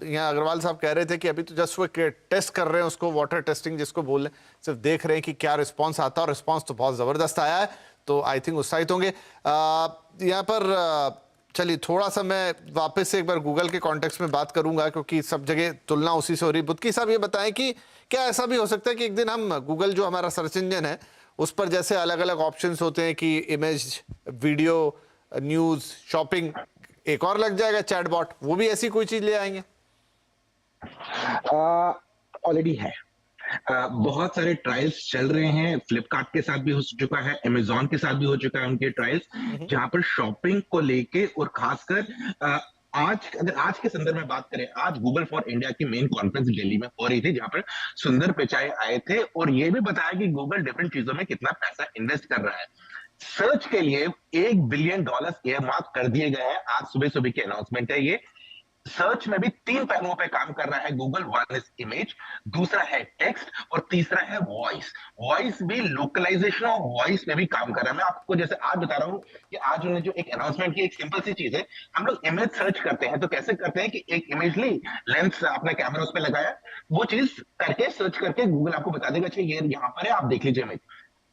यहाँ अग्रवाल साहब कह रहे थे कि अभी तो जस्ट वो टेस्ट कर रहे हैं उसको, वाटर टेस्टिंग जिसको बोल रहे हैं, सिर्फ देख रहे हैं कि क्या रिस्पॉन्स आता है, और रिस्पॉन्स तो बहुत ज़बरदस्त आया है, तो आई थिंक उत्साहित होंगे। यहाँ पर चलिए थोड़ा सा मैं वापस से एक बार गूगल के कॉन्टेक्स्ट में बात करूंगा, क्योंकि सब जगह तुलना उसी से हो रही है। बुद्धकी साहब ये बताएं कि क्या ऐसा भी हो सकता है कि एक दिन हम गूगल जो हमारा सर्च इंजन है उस पर जैसे अलग अलग ऑप्शंस होते हैं कि इमेज, वीडियो, न्यूज़, शॉपिंग, एक और लग जाएगा चैटबॉट, वो भी ऐसी कोई चीज ले आएंगे? ऑलरेडी है। बहुत सारे ट्रायल्स चल रहे हैं, फ्लिपकार्ट के साथ भी हो चुका है, अमेजॉन के साथ भी हो चुका है उनके ट्रायल्स, जहां पर शॉपिंग को लेके और खासकर आज के संदर्भ में बात करें, आज गूगल फॉर इंडिया की मेन कॉन्फ्रेंस दिल्ली में हो रही थी, जहां पर सुंदर पिचाई आए थे और ये भी बताया कि गूगल डिफरेंट चीजों में कितना पैसा इन्वेस्ट कर रहा है। सर्च के लिए $1 बिलियन एयरमार्क कर दिए गए हैं। आज सुबह सुबह की अनाउंसमेंट है ये। सर्च में भी 3 पहलुओं पे काम कर रहा है गूगल। वन इज इमेज, दूसरा है टेक्स्ट और तीसरा है वॉइस। वॉइस भी लोकलाइजेशन ऑफ वॉइस में भी काम कर रहा है। मैं आपको जैसे आज बता रहा हूं कि आज उन्होंने जो एक अनाउंसमेंट की, एक सिंपल सी चीज है, हम लोग इमेज सर्च करते हैं तो कैसे करते हैं कि एक इमेज ली, लेंस आपने कैमरा उस पर लगाया, वो चीज करके सर्च करके गूगल आपको बता देगा अच्छा ये यहां पर है, आप देख लीजिए इमेज।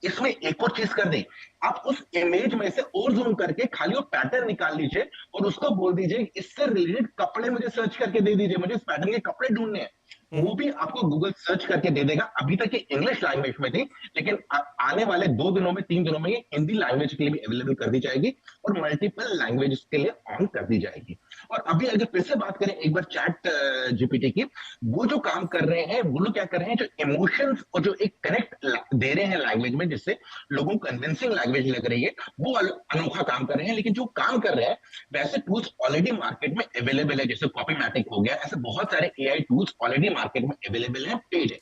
इसमें एक और चीज कर दें, आप उस इमेज में से और जूम करके खाली वो पैटर्न निकाल लीजिए और उसको बोल दीजिए इससे रिलेटेड कपड़े मुझे सर्च करके दे दीजिए, मुझे इस पैटर्न के कपड़े ढूंढने हैं, वो भी आपको गूगल सर्च करके दे देगा। अभी तक ये इंग्लिश लैंग्वेज में थी, लेकिन आने वाले 2 दिनों में, 3 दिनों में ये हिंदी लैंग्वेज के लिए भी अवेलेबल कर दी जाएगी और मल्टीपल लैंग्वेज के लिए ऑन कर दी जाएगी। और अभी अगर फिर से बात करें एक बार चैट जीपीटी की, वो जो काम कर रहे हैं, वो लोग क्या कर रहे हैं, जो इमोशंस और जो एक कनेक्ट दे रहे हैं लैंग्वेज में, जिससे लोगों को कन्विंसिंग लैंग्वेज लग रही है, वो अनोखा काम कर रहे हैं। लेकिन जो काम कर रहे हैं वैसे टूल्स ऑलरेडी मार्केट में अवेलेबल है, जैसे कॉपीमैटिक हो गया, ऐसे बहुत सारे एआई टूल्स ऑलरेडी मार्केट में अवेलेबल है, पेज है।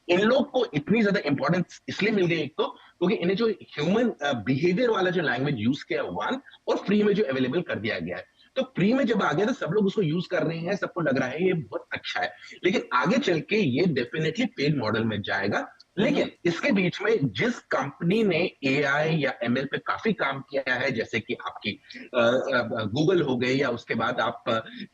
इन लोग को इतनी ज्यादा इंपॉर्टेंस इसलिए मिल गई, एक तो क्योंकि इन्हें जो ह्यूमन बिहेवियर वाला जो लैंग्वेज यूज किया वन, और फ्री में जो अवेलेबल कर दिया गया है, तो फ्री में जब आ गया तो सब लोग उसको यूज कर रहे हैं, सबको लग रहा है ये बहुत अच्छा है। लेकिन आगे चल के ये डेफिनेटली पेड मॉडल में जाएगा। लेकिन इसके बीच में जिस कंपनी ने एआई या एमएल पे काफी काम किया है, जैसे कि आपकी गूगल हो गई, या उसके बाद आप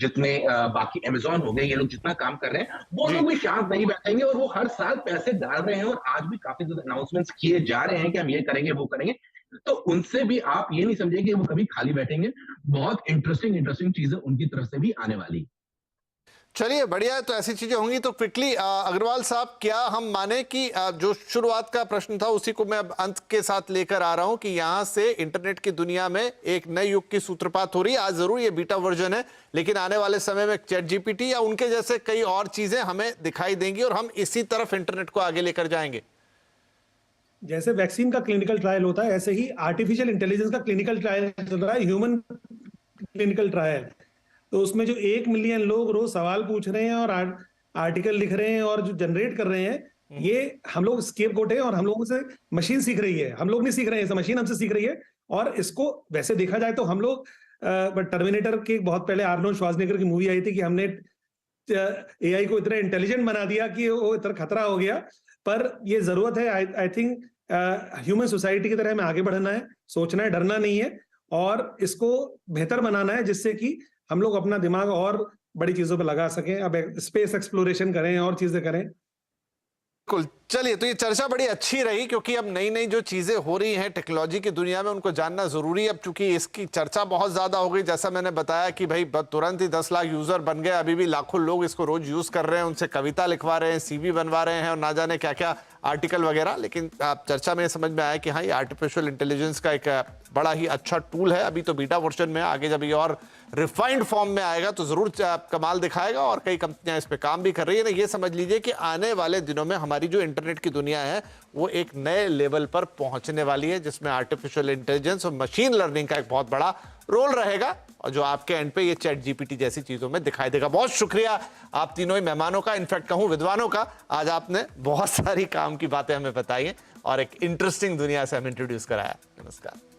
जितने बाकी अमेजॉन हो गए, ये लोग जितना काम कर रहे हैं, वो लोग भी शांत नहीं बैठेंगे और वो हर साल पैसे डाल रहे हैं और आज भी काफी ज्यादा अनाउंसमेंट्स किए जा रहे हैं कि हम ये करेंगे वो करेंगे। तो उनसे भी आप ये नहीं समझिए कि वो कभी खाली बैठेंगे। बहुत इंटरेस्टिंग चीजें उनकी तरफ से भी आने वाली। चलिए बढ़िया है, तो ऐसी चीजें होंगी। तो क्विकली अग्रवाल साहब, क्या हम माने कि जो शुरुआत का प्रश्न था उसी को मैं अब अंत के साथ लेकर आ रहा हूं कि यहां से इंटरनेट की दुनिया में एक नए युग की सूत्रपात हो रही है। आज जरूर ये बीटा वर्जन है, लेकिन आने वाले समय में चैट जीपीटी या उनके जैसे कई और चीजें हमें दिखाई देंगी और हम इसी तरफ इंटरनेट को आगे लेकर जाएंगे। जैसे वैक्सीन का क्लिनिकल ट्रायल होता है, ऐसे ही आर्टिफिशियल इंटेलिजेंस का क्लिनिकल ट्रायल चल रहा है, ह्यूमन क्लिनिकल ट्रायल। तो उसमें जो 1 मिलियन लोग रोज सवाल पूछ रहे हैं और आर्टिकल लिख रहे हैं और जो जनरेट कर रहे हैं, ये हम लोग स्केपगोट है और हम लोगों से मशीन सीख रही है। हम लोग नहीं सीख रहे हैं, मशीन हमसे सीख रही है। और इसको वैसे देखा जाए तो हम लोग टर्मिनेटर के बहुत पहले आर्नोल्ड श्वार्ज़नेगर की मूवी आई थी कि हमने एआई को इतना इंटेलिजेंट बना दिया कि वो इतना खतरा हो गया। पर ये जरूरत है, आई थिंक ह्यूमन सोसाइटी की तरह हमें आगे बढ़ना है, सोचना है, डरना नहीं है और इसको बेहतर बनाना है, जिससे कि हम लोग अपना दिमाग और बड़ी चीजों पे लगा सकें। अब स्पेस एक्सप्लोरेशन करें और चीजें करें। बिल्कुल। चलिए, तो ये चर्चा बड़ी अच्छी रही, क्योंकि अब नई नई जो चीजें हो रही हैं टेक्नोलॉजी की दुनिया में उनको जानना जरूरी है। अब चूंकि इसकी चर्चा बहुत ज्यादा हो गई, जैसा मैंने बताया कि भाई तुरंत ही 10 लाख यूजर बन गए, अभी भी लाखों लोग इसको रोज यूज कर रहे हैं, उनसे कविता लिखवा रहे हैं, सीवी बनवा रहे हैं और ना जाने क्या क्या आर्टिकल वगैरह। लेकिन चर्चा में समझ में आया कि हाँ, ये आर्टिफिशियल इंटेलिजेंस का एक बड़ा ही अच्छा टूल है। अभी तो बीटा वर्जन में, आगे जब ये और रिफाइंड फॉर्म में आएगा तो जरूर कमाल दिखाएगा और कई कंपनियां इस पे काम भी कर रही है ना। ये समझ लीजिए कि आने वाले दिनों में हमारी जो इंटरनेट की दुनिया है वो एक नए लेवल पर पहुंचने वाली है, जिसमें आर्टिफिशियल इंटेलिजेंस और मशीन लर्निंग का एक बहुत बड़ा रोल रहेगा और जो आपके एंड पे ये चैट जीपीटी जैसी चीजों में दिखाई देगा। बहुत शुक्रिया आप तीनों ही मेहमानों का, इनफैक्ट कहूं विद्वानों का। आज आपने बहुत सारी काम की बातें हमें बताई हैं और एक इंटरेस्टिंग दुनिया से हमें इंट्रोड्यूस कराया। नमस्कार।